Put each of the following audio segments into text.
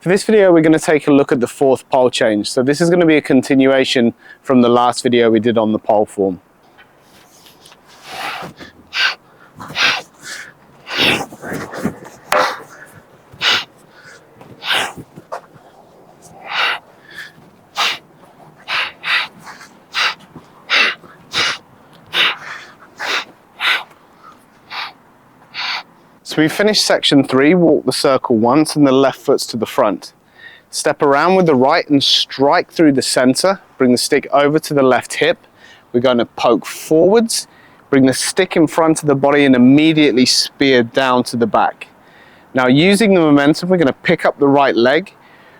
For this video, we're going to take a look at the fourth pole change. So this is going to be a continuation from the last video we did on the pole form. So we finished section 3, walk the circle once and the left foot's to the front. Step around with the right and strike through the center, bring the stick over to the left hip. We're going to poke forwards, bring the stick in front of the body and immediately spear down to the back. Now using the momentum, we're going to pick up the right leg,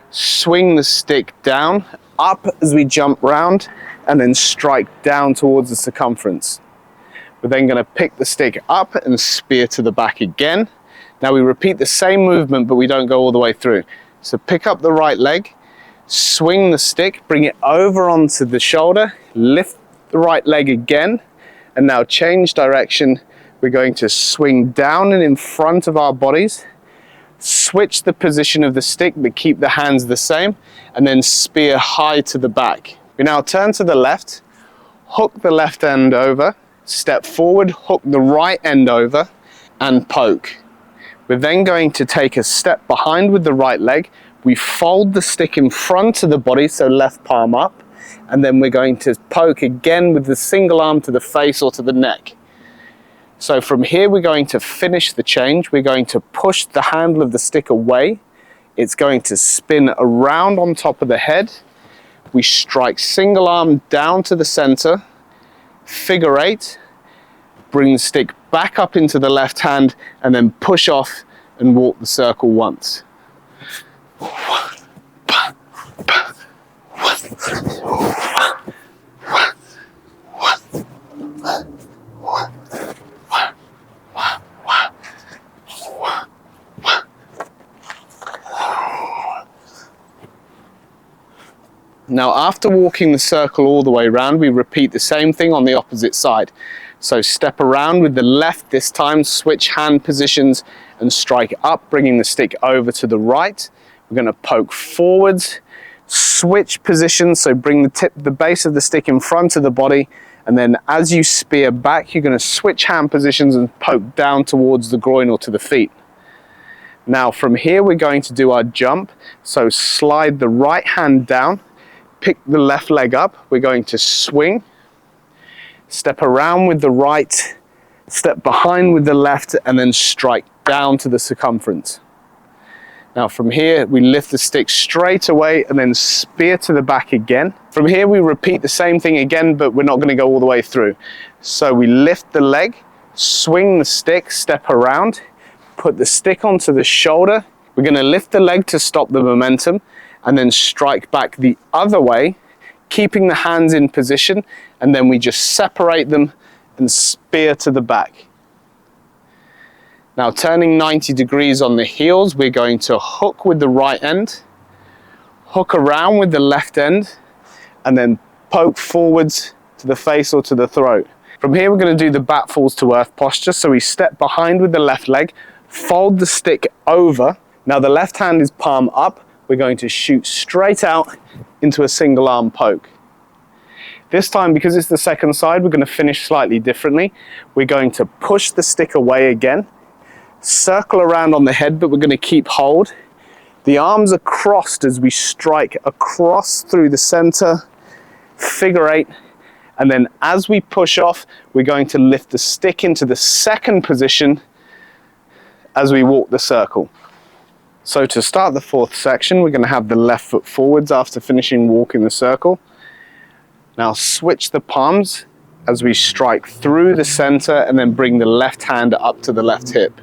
swing the stick down, up as we jump round and then strike down towards the circumference. We're then going to pick the stick up and spear to the back again. Now we repeat the same movement, but we don't go all the way through. So pick up the right leg, swing the stick, bring it over onto the shoulder, lift the right leg again, and now change direction. We're going to swing down and in front of our bodies, switch the position of the stick, but keep the hands the same, and then spear high to the back. We now turn to the left, hook the left end over, step forward, hook the right end over and poke. We're then going to take a step behind with the right leg. We fold the stick in front of the body, so left palm up, and then we're going to poke again with the single arm to the face or to the neck. So from here we're going to finish the change. We're going to push the handle of the stick away. It's going to spin around on top of the head. We strike single arm down to the center, figure 8, bring the stick back up into the left hand and then push off and walk the circle once. Now after walking the circle all the way around, we repeat the same thing on the opposite side. So step around with the left this time, switch hand positions and strike up, bringing the stick over to the right. We're going to poke forwards, switch positions, so bring the base of the stick in front of the body, and then as you spear back, you're going to switch hand positions and poke down towards the groin or to the feet. Now from here we're going to do our jump, so slide the right hand down, pick the left leg up, we're going to swing, step around with the right, step behind with the left, and then strike down to the circumference. Now from here, we lift the stick straight away and then spear to the back again. From here, we repeat the same thing again, but we're not going to go all the way through. So we lift the leg, swing the stick, step around, put the stick onto the shoulder. We're going to lift the leg to stop the momentum and then strike back the other way, keeping the hands in position, and then we just separate them and spear to the back. Now turning 90 degrees on the heels, we're going to hook with the right end, hook around with the left end, and then poke forwards to the face or to the throat. From here we're going to do the bat falls to earth posture, so we step behind with the left leg, fold the stick over. Now the left hand is palm up, we're going to shoot straight out into a single arm poke. This time, because it's the second side, we're going to finish slightly differently. We're going to push the stick away again, circle around on the head, but we're going to keep hold. The arms are crossed as we strike across through the center, figure 8, and then as we push off, we're going to lift the stick into the second position as we walk the circle. So to start the fourth section, we're going to have the left foot forwards after finishing walking the circle. Now switch the palms as we strike through the center and then bring the left hand up to the left hip.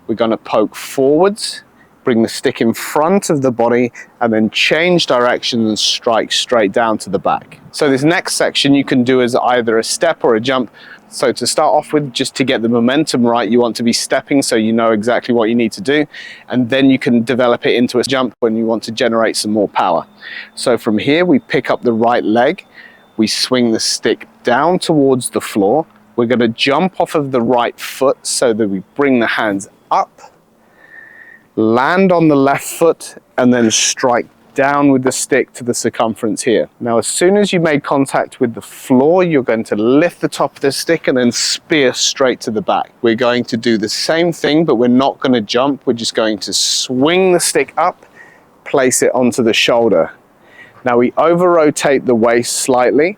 We're going to poke forwards, bring the stick in front of the body, and then change direction and strike straight down to the back. So this next section you can do as either a step or a jump. So to start off with, just to get the momentum right, you want to be stepping so you know exactly what you need to do, and then you can develop it into a jump when you want to generate some more power. So from here we pick up the right leg, we swing the stick down towards the floor. We're going to jump off of the right foot so that we bring the hands up land on the left foot, and then strike down with the stick to the circumference here. Now, as soon as you made contact with the floor, you're going to lift the top of the stick and then spear straight to the back. We're going to do the same thing, but we're not going to jump. We're just going to swing the stick up, place it onto the shoulder. Now, we over-rotate the waist slightly,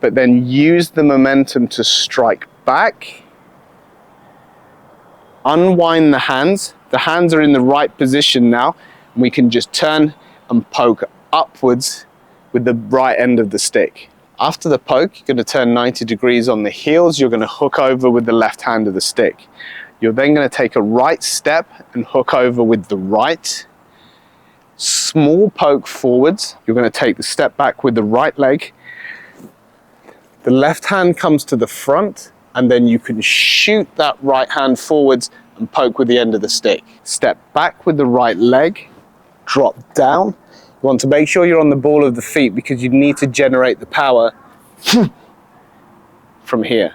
but then use the momentum to strike back. Unwind the hands. The hands are in the right position now. We can just turn and poke upwards with the right end of the stick. After the poke, you're going to turn 90 degrees on the heels. You're going to hook over with the left hand of the stick. You're then going to take a right step and hook over with the right. Small poke forwards. You're going to take the step back with the right leg. The left hand comes to the front, and then you can shoot that right hand forwards and poke with the end of the stick. Step back with the right leg. Drop down. You want to make sure you're on the ball of the feet because you need to generate the power from here.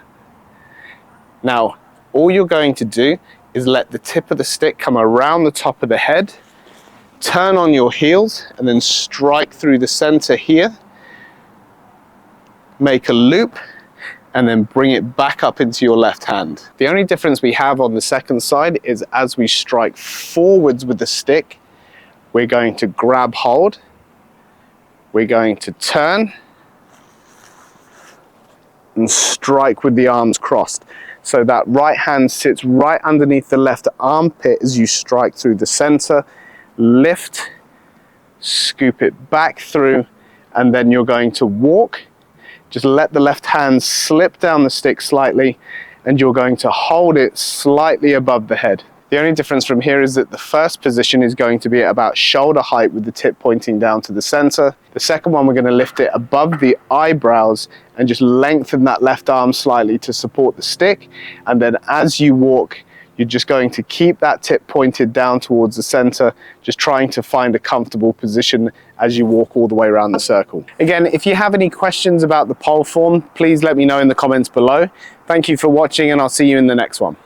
Now, all you're going to do is let the tip of the stick come around the top of the head, turn on your heels, and then strike through the center here. Make a loop, and then bring it back up into your left hand. The only difference we have on the second side is as we strike forwards with the stick, we're going to grab hold, we're going to turn and strike with the arms crossed. So that right hand sits right underneath the left armpit as you strike through the center, lift, scoop it back through, and then you're going to walk. Just let the left hand slip down the stick slightly, and you're going to hold it slightly above the head. The only difference from here is that the first position is going to be at about shoulder height with the tip pointing down to the center. The second one, we're going to lift it above the eyebrows and just lengthen that left arm slightly to support the stick. And then as you walk, you're just going to keep that tip pointed down towards the center, just trying to find a comfortable position as you walk all the way around the circle. Again, if you have any questions about the pole form, please let me know in the comments below. Thank you for watching, and I'll see you in the next one.